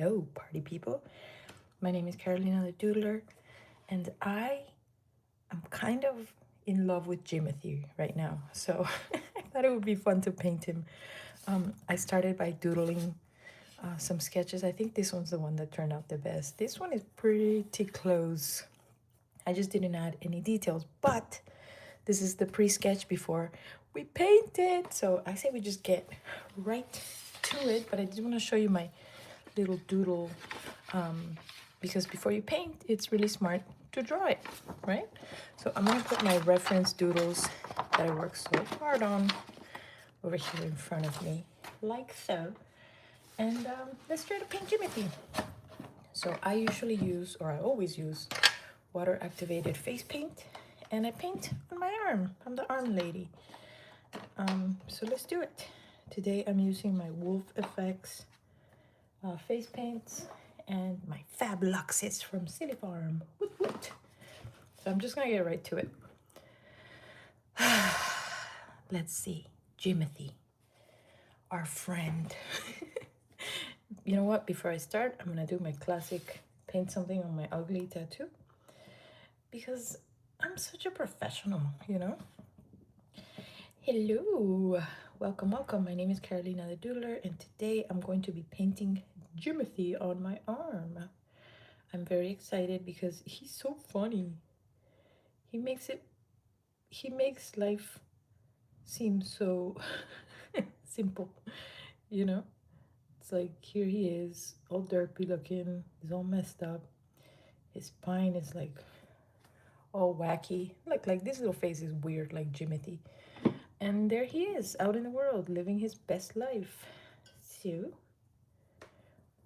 Hello, party people. My name is Carolina the Doodler, and I am kind of in love with Jimothy right now. So I thought it would be fun to paint him. I started by doodling some sketches. I think this one's the one that turned out the best. This one is pretty close. I just didn't add any details, but this is the pre-sketch before we paint it. So I say we just get right to it, but I just want to show you my little doodle because before you paint, it's really smart to draw it, right? So I'm gonna put my reference doodles that I worked so hard on over here in front of me, like so. And let's try to paint Jimothy. So I usually use, or I always use, water activated face paint, and I paint on my arm. I'm the arm lady. So let's do it. Today I'm using my Wolf Effects face paints and my Fab Luxes from Silly Farm. Woot woot. So I'm just gonna get right to it. Let's see, Jimothy, our friend. You know what? Before I start, I'm gonna do my classic paint something on my ugly tattoo because I'm such a professional, you know? Hello, welcome. My name is Carolina the Doodler, and today I'm going to be painting Jimothy on my arm. I'm very excited because he's so funny. He makes life seem so simple, you know? It's like here he is, all derpy looking, he's all messed up. His spine is like all wacky. Like this little face is weird, like Jimothy. And there he is, out in the world, living his best life. So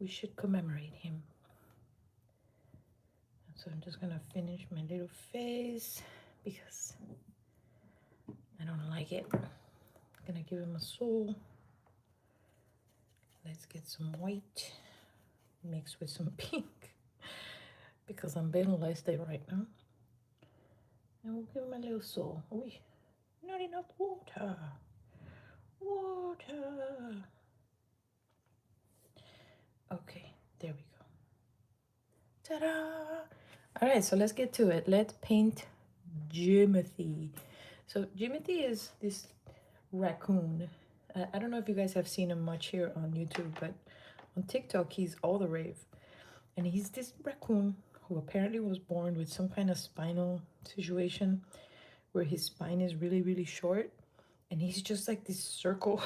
we should commemorate him. So I'm just gonna finish my little face because I don't like it. I'm gonna give him a soul. Let's get some white mixed with some pink because I'm being listed right now. And we'll give him a little soul. Ooh, not enough water. Water. Okay, there we go. Ta-da! All right, so let's get to it. Let's paint Jimothy. So Jimothy is this raccoon. I don't know if you guys have seen him much here on YouTube, but on TikTok, he's all the rave. And he's this raccoon who apparently was born with some kind of spinal situation where his spine is really short. And he's just like this circle.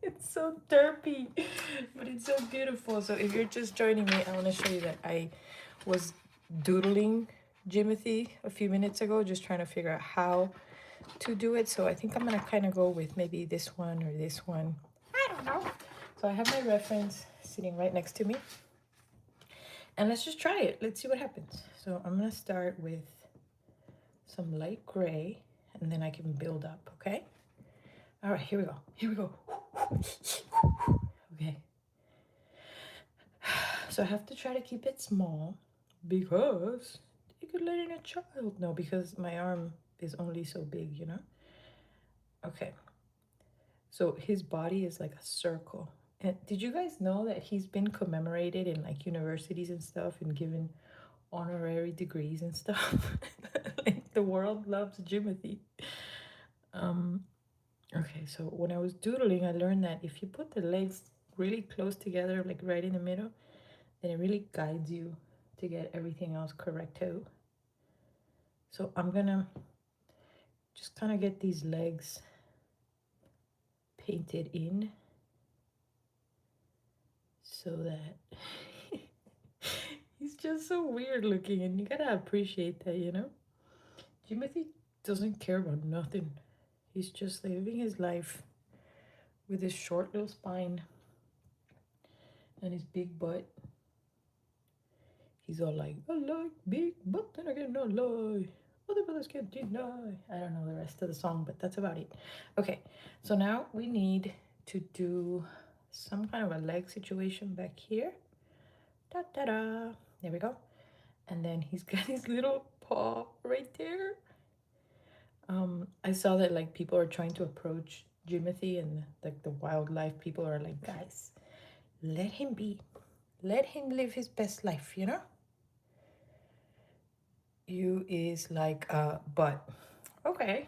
It's so derpy, but it's so beautiful. So if you're just joining me, I want to show you that I was doodling Jimothy a few minutes ago, just trying to figure out how to do it. So I think I'm gonna kind of go with maybe this one or this one. I don't know. So I have my reference sitting right next to me. And let's just try it. Let's see what happens. So I'm gonna start with some light gray and then I can build up, okay? All right, here we go. Okay. So I have to try to keep it small because you could let in a child. No, because my arm is only so big, you know? Okay. So his body is like a circle. And did you guys know that he's been commemorated in like universities and stuff and given honorary degrees and stuff? Like the world loves Jimothy. Okay, so when I was doodling, I learned that if you put the legs really close together, like right in the middle, then it really guides you to get everything else correct too. So I'm gonna just kind of get these legs painted in so that he's just so weird looking, and you gotta appreciate that, you know? Jimothy doesn't care about nothing. He's just living his life with his short little spine and his big butt. He's all like, I like big butt, then I cannot lie. Other brothers can't deny. I don't know the rest of the song, but that's about it. Okay, so now we need to do some kind of a leg situation back here. Da-da-da. There we go. And then he's got his little paw right there. I saw that like people are trying to approach Jimothy and like the wildlife people are like, guys, let him be. Let him live his best life, you know? You is like a butt. Okay.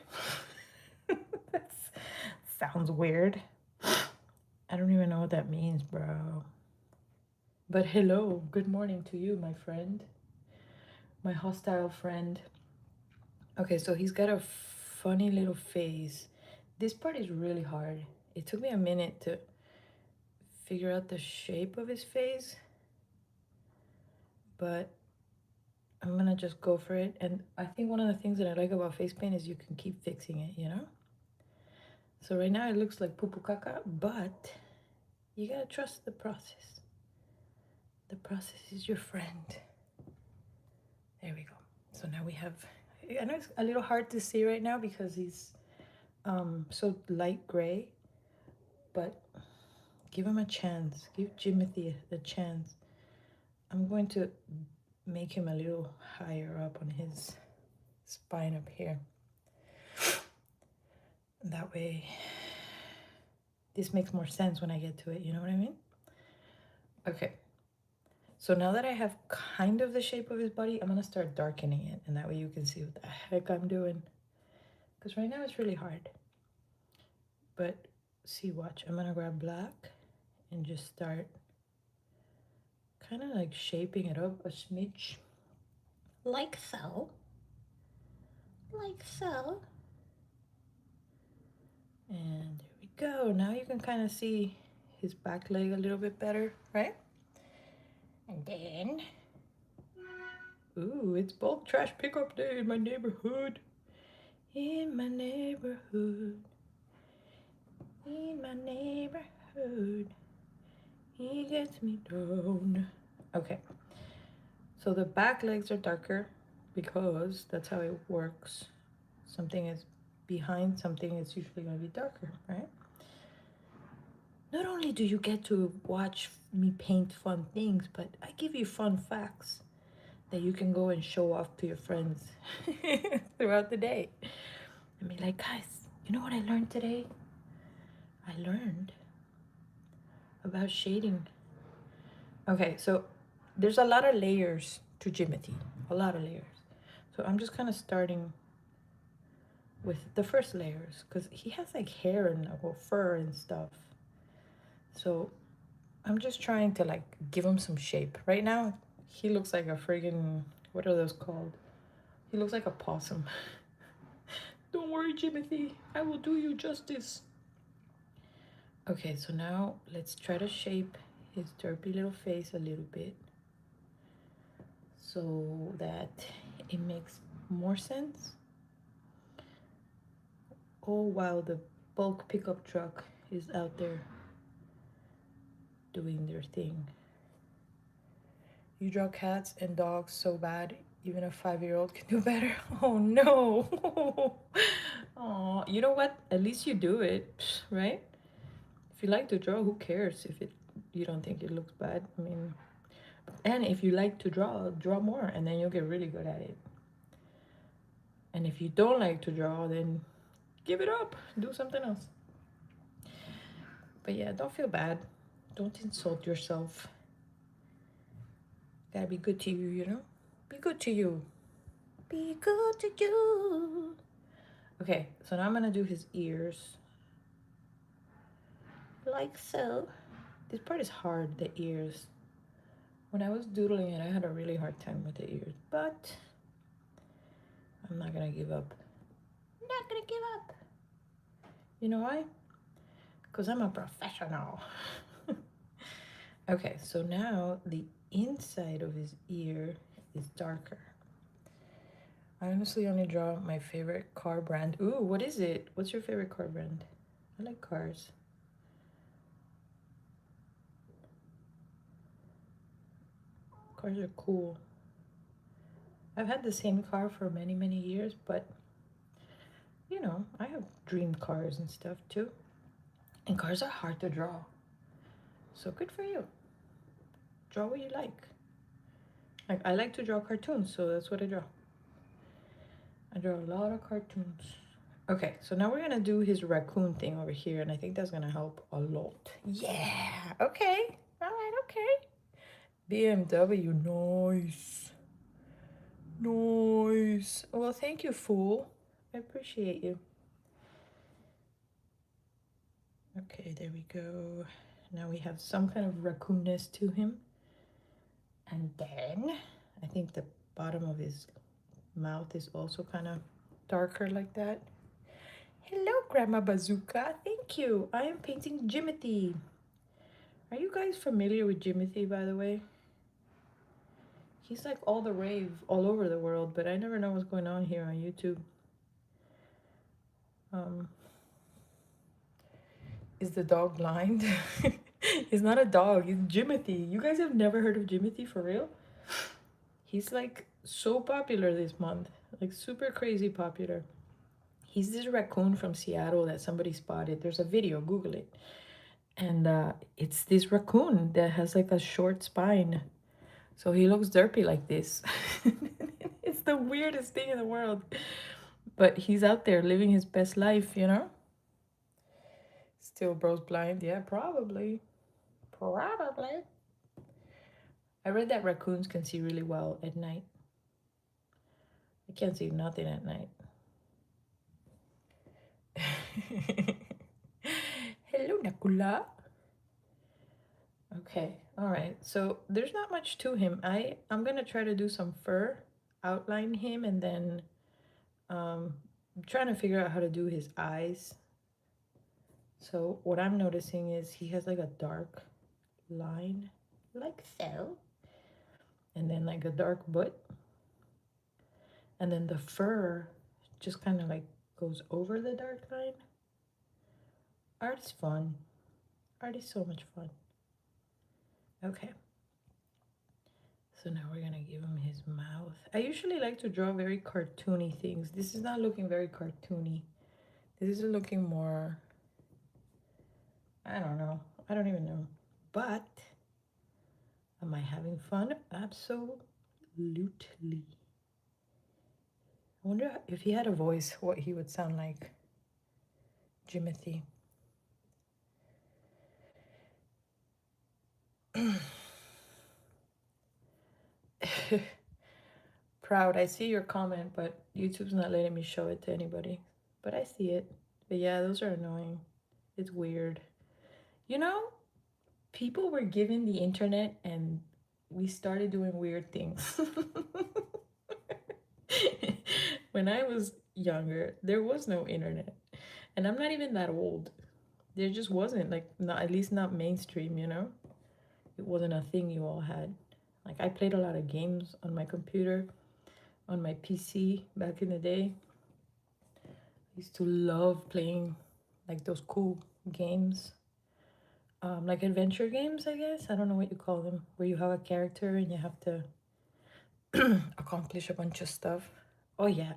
That sounds weird. I don't even know what that means, bro. But hello, good morning to you, my friend. My hostile friend. Okay, so he's got a funny little face. This part is really hard. It took me a minute to figure out the shape of his face, but I'm gonna just go for it. And I think one of the things that I like about face paint is you can keep fixing it, you know? So right now it looks like poo poo caca, but you gotta trust the process. The process is your friend. There we go. So now we have, I know it's a little hard to see right now because he's so light gray, but give him a chance. Give Jimothy a chance. I'm going to make him a little higher up on his spine up here. That way, this makes more sense when I get to it, you know what I mean? Okay. So now that I have kind of the shape of his body, I'm gonna start darkening it, and that way you can see what the heck I'm doing. Because right now it's really hard. But see, watch, I'm gonna grab black and just start kind of like shaping it up a smidge. Like so. Like so. And there we go. Now you can kind of see his back leg a little bit better, right? And then, ooh, it's bulk trash pickup day in my neighborhood. In my neighborhood. In my neighborhood. He gets me down. Okay. So the back legs are darker because that's how it works. Something is behind something, it's usually going to be darker, right? Not only do you get to watch me paint fun things, but I give you fun facts that you can go and show off to your friends throughout the day. And be like, guys, you know what I learned today? I learned about shading. Okay, so there's a lot of layers to Jimothy, a lot of layers. So I'm just kind of starting with the first layers because he has like hair and fur and stuff. So I'm just trying to like give him some shape. Right now, he looks like a friggin', what are those called? He looks like a possum. Don't worry, Jimothy. I will do you justice. Okay, so now let's try to shape his derpy little face a little bit so that it makes more sense. All while the bulk pickup truck is out there doing their thing. You draw cats and dogs so bad, even a 5-year-old can do better. Oh no. Oh, you know what? At least you do it, right? If you like to draw, who cares if you don't think it looks bad? I mean, and if you like to draw more, and then you'll get really good at it. And if you don't like to draw, then give it up. Do something else. But yeah, don't feel bad. Don't insult yourself. Gotta be good to you, you know? Be good to you. Be good to you. Okay, so now I'm gonna do his ears. Like so. This part is hard, the ears. When I was doodling it, I had a really hard time with the ears, but I'm not gonna give up. Not gonna give up. You know why? Because I'm a professional. Okay, so now the inside of his ear is darker. I honestly only draw my favorite car brand. Ooh, what is it? What's your favorite car brand? I like cars. Cars are cool. I've had the same car for many, many years, but you know, I have dream cars and stuff too. And cars are hard to draw. So good for you. Draw what you like. Like I like to draw cartoons, so that's what I draw. I draw a lot of cartoons. Okay, so now we're gonna do his raccoon thing over here, and I think that's gonna help a lot. Yeah, okay. All right, okay. BMW, nice. Nice. Well, thank you, fool. I appreciate you. Okay, there we go. Now we have some kind of raccoonness to him. And then I think the bottom of his mouth is also kind of darker like that. Hello, Grandma Bazooka. Thank you. I am painting Jimothy. Are you guys familiar with Jimothy, by the way? He's like all the rave all over the world, but I never know what's going on here on YouTube. Is the dog blind? He's not a dog. He's Jimothy. You guys have never heard of Jimothy for real? He's like so popular this month, like super crazy popular. He's this raccoon from Seattle that somebody spotted. There's a video, Google it. And it's this raccoon that has like a short spine. So he looks derpy like this. It's the weirdest thing in the world. But he's out there living his best life, you know? Still bro's blind? Yeah, probably. Probably. I read that raccoons can see really well at night. I can't see nothing at night. Hello, Nakula. Okay, all right. So there's not much to him. I'm gonna try to do some fur, outline him, and then I'm trying to figure out how to do his eyes. So what I'm noticing is he has like a dark line, like so, and then like a dark butt, and then the fur just kind of like goes over the dark line. Art is fun. Art is so much fun. Okay. So now we're gonna give him his mouth. I usually like to draw very cartoony things. This is not looking very cartoony. This is looking more, I don't know. I don't even know. But am I having fun? Absolutely. I wonder if he had a voice, what he would sound like. Jimothy. Proud, I see your comment, but YouTube's not letting me show it to anybody. But I see it. But yeah, those are annoying. It's weird. You know, people were given the internet and we started doing weird things. When I was younger, there was no internet. And I'm not even that old. There just wasn't, like, not, at least not mainstream, you know? It wasn't a thing you all had. Like, I played a lot of games on my computer, on my PC back in the day. I used to love playing like those cool games. Like adventure games, I guess. I don't know what you call them, where you have a character and you have to accomplish a bunch of stuff. Oh, yeah.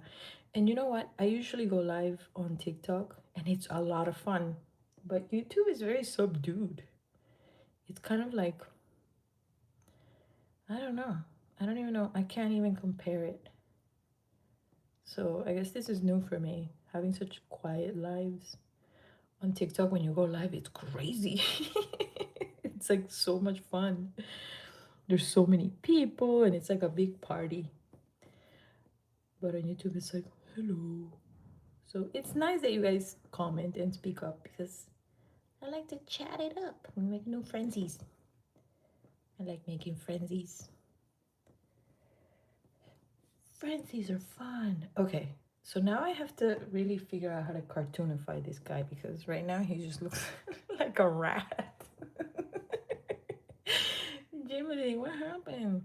And you know what? I usually go live on TikTok and it's a lot of fun. But YouTube is very subdued. It's kind of like, I don't know. I don't even know. I can't even compare it. So I guess this is new for me, having such quiet lives. On TikTok, when you go live, it's crazy. It's like so much fun. There's so many people and it's like a big party. But on YouTube, it's like, hello. So it's nice that you guys comment and speak up because I like to chat it up and make new frenzies. I like making frenzies. Frenzies are fun. Okay, so now I have to really figure out how to cartoonify this guy because right now he just looks like a rat. Jimothy, what happened?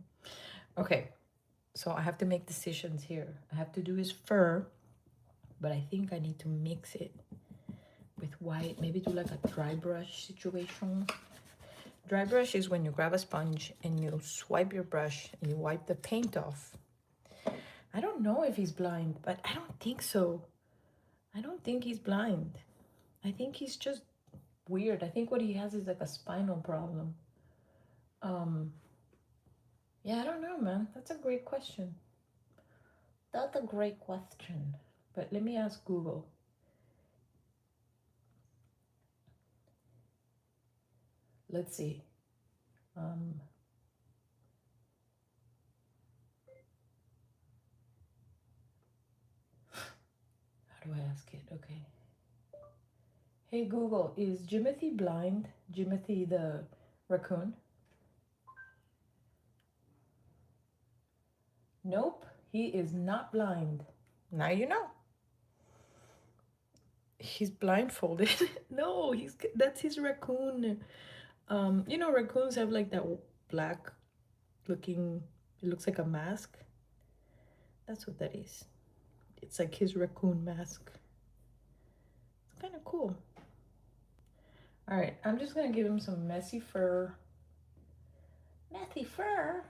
Okay, so I have to make decisions here. I have to do his fur, but I think I need to mix it with white. Maybe do like a dry brush situation. Dry brush is when you grab a sponge and you swipe your brush and you wipe the paint off. I don't know if he's blind, but I don't think so. I don't think he's blind. I think he's just weird. I think what he has is like a spinal problem. Yeah, I don't know, man. That's a great question. That's a great question. But let me ask Google. Let's see. ask it. Okay. Hey Google, is Jimothy blind? Jimothy the raccoon? Nope, he is not blind. Now you know. He's blindfolded. No, that's his raccoon. You know, raccoons have like that black looking, it looks like a mask. That's what that is. It's like his raccoon mask. It's kind of cool. All right, I'm just gonna give him some messy fur. Messy fur?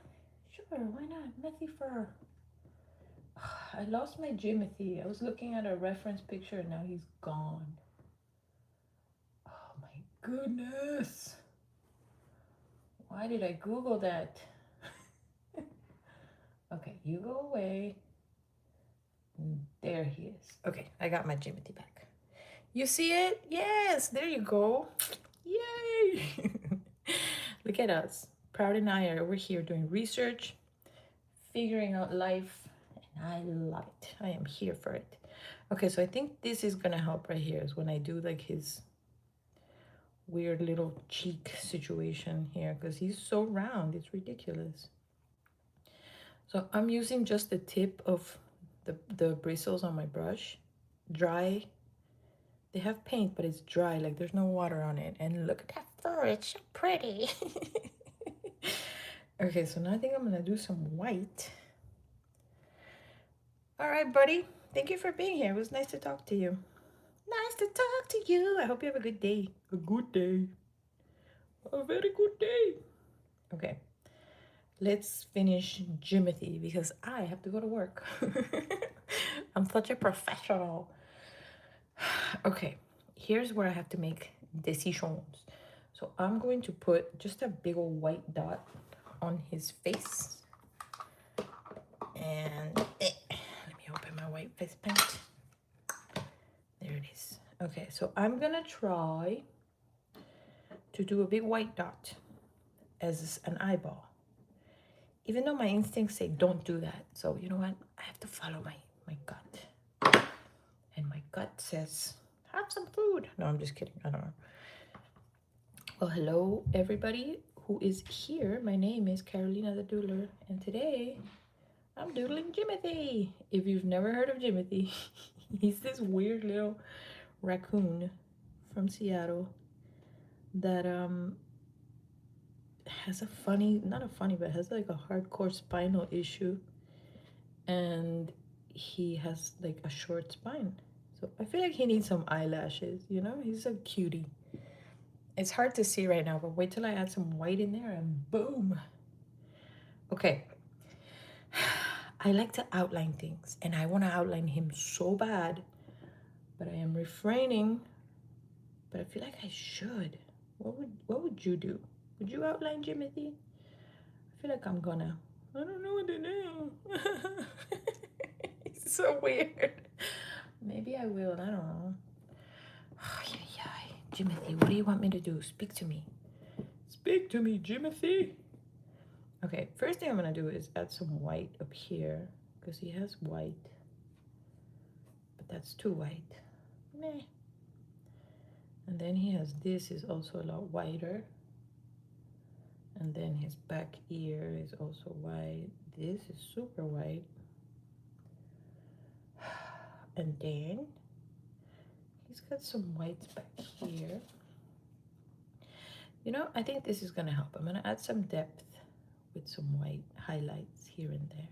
Sure, why not? Messy fur. I lost my Jimothy. I was looking at a reference picture and now he's gone. Oh my goodness. Why did I Google that? Okay, you go away. There he is. Okay, I got my Jimothy back. You see it? Yes, there you go. Yay! Look at us. Proud and I are over here doing research, figuring out life, and I love it. I am here for it. Okay, so I think this is gonna help right here is when I do like his weird little cheek situation here because he's so round, it's ridiculous. So I'm using just the tip of the bristles on my brush, dry. They have paint, but it's dry, like there's no water on it. And look at that fur, it's so pretty. Okay, so now I think I'm gonna do some white. All right, buddy, thank you for being here. It was nice to talk to you. Nice to talk to you. I hope you have a good day. A good day. A very good day. Okay, let's finish Jimothy because I have to go to work. I'm such a professional. Okay, here's where I have to make decisions. So I'm going to put just a big old white dot on his face. And let me open my white face paint. There it is. Okay, so I'm gonna try to do a big white dot as an eyeball. Even though my instincts say don't do that. So you know what? I have to follow my gut. And my gut says, have some food. No, I'm just kidding. I don't know. Well, hello, everybody who is here. My name is Carolina the Doodler. And today, I'm doodling Jimothy. If you've never heard of Jimothy, he's this weird little raccoon from Seattle that has a funny, not a funny, but has like a hardcore spinal issue. And he has like a short spine. So I feel like he needs some eyelashes, you know? He's a cutie. It's hard to see right now, but wait till I add some white in there and boom. Okay. I like to outline things and I want to outline him so bad, but I am refraining. But I feel like I should. What would you do? Would you outline Jimothy? I feel like I'm gonna. I don't know what to do. It's so weird. Maybe I will. I don't know. Jimothy, what do you want me to do? Speak to me. Speak to me, Jimothy. Okay, first thing I'm gonna do is add some white up here because he has white, but that's too white. Meh. And then he has this is also a lot whiter. And then his back ear is also white. This is super white. And then he's got some whites back here. You know, I think this is gonna help. I'm gonna add some depth with some white highlights here and there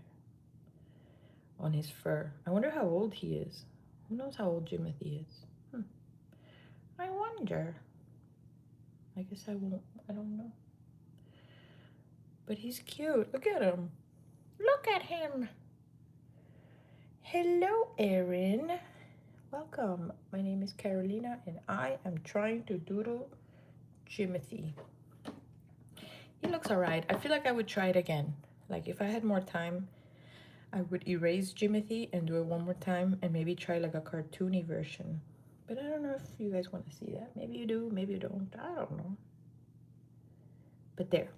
on his fur. I wonder how old he is. Who knows how old Jimothy is? I wonder. I guess I won't. I don't know. But he's cute. Look at him. Look at him. Hello, Erin. Welcome. My name is Carolina, and I am trying to doodle Jimothy. He looks alright. I feel like I would try it again. Like if I had more time, I would erase Jimothy and do it one more time and maybe try like a cartoony version. But I don't know if you guys want to see that. Maybe you do, maybe you don't. I don't know. But there.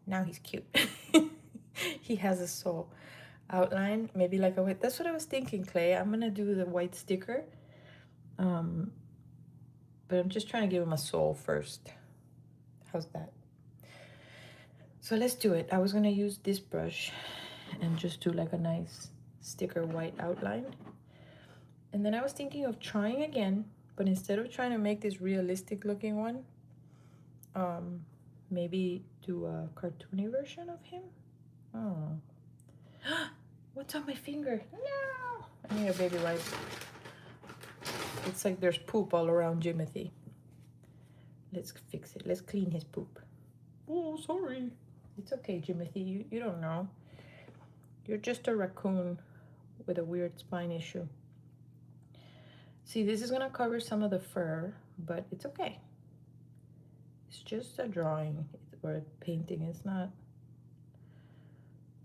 Now he's cute. He has a soul outline, maybe like a white. That's what I was thinking, Clay. I'm gonna do the white sticker But I'm just trying to give him a soul first. How's that? So let's do it. I was gonna use this brush and just do like a nice sticker white outline. And then I was thinking of trying again, but instead of trying to make this realistic looking one, maybe do a cartoony version of him. Oh. What's on my finger? No! I need a baby wipe. It's like there's poop all around Jimothy. Let's fix it. Let's clean his poop. Oh, sorry. It's okay, Jimothy. You don't know. You're just a raccoon with a weird spine issue. See, this is gonna cover some of the fur, but it's okay. It's just a drawing or a painting. It's not,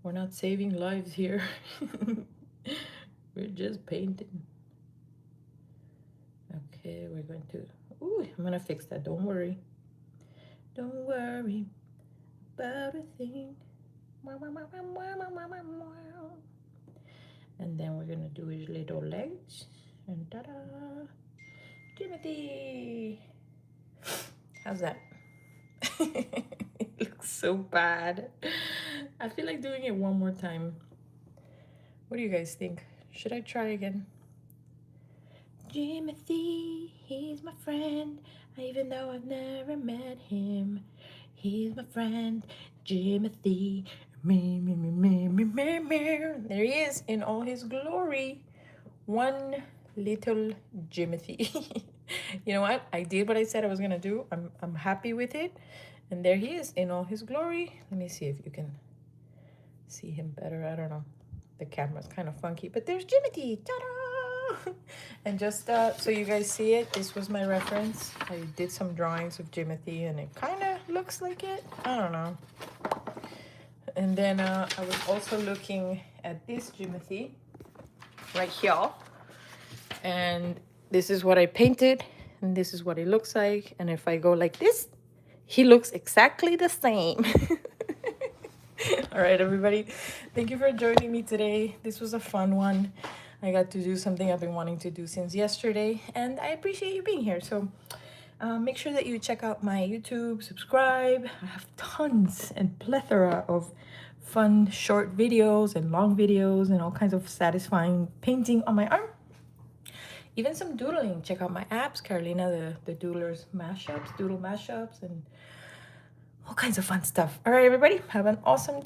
we're not saving lives here. We're just painting. Okay, we're going to, ooh, I'm gonna fix that, don't worry. Don't worry about a thing. And then we're gonna do his little legs. And ta-da! Jimothy! How's that? It looks so bad. I feel like doing it one more time. What do you guys think? Should I try again? Jimothy, he's my friend. Even though I've never met him, he's my friend. Jimothy. Me. There he is in all his glory. One little Jimothy. You know what? I did what I said I was gonna do. I'm happy with it. And there he is in all his glory. Let me see if you can see him better. I don't know. The camera's kind of funky, but there's Jimothy. Ta-da! And just so you guys see it, this was my reference. I did some drawings of Jimothy and it kind of looks like it. I don't know. And then I was also looking at this Jimothy right here. And this is what I painted. And this is what it looks like. And if I go like this, he looks exactly the same. All right, everybody. Thank you for joining me today. This was a fun one. I got to do something I've been wanting to do since yesterday. And I appreciate you being here. So make sure that you check out my YouTube, subscribe. I have tons and plethora of fun short videos and long videos and all kinds of satisfying painting on my arm. Even some doodling. Check out my apps, Carolina, the Doodler's mashups, doodle mashups, and all kinds of fun stuff. All right, everybody, have an awesome day.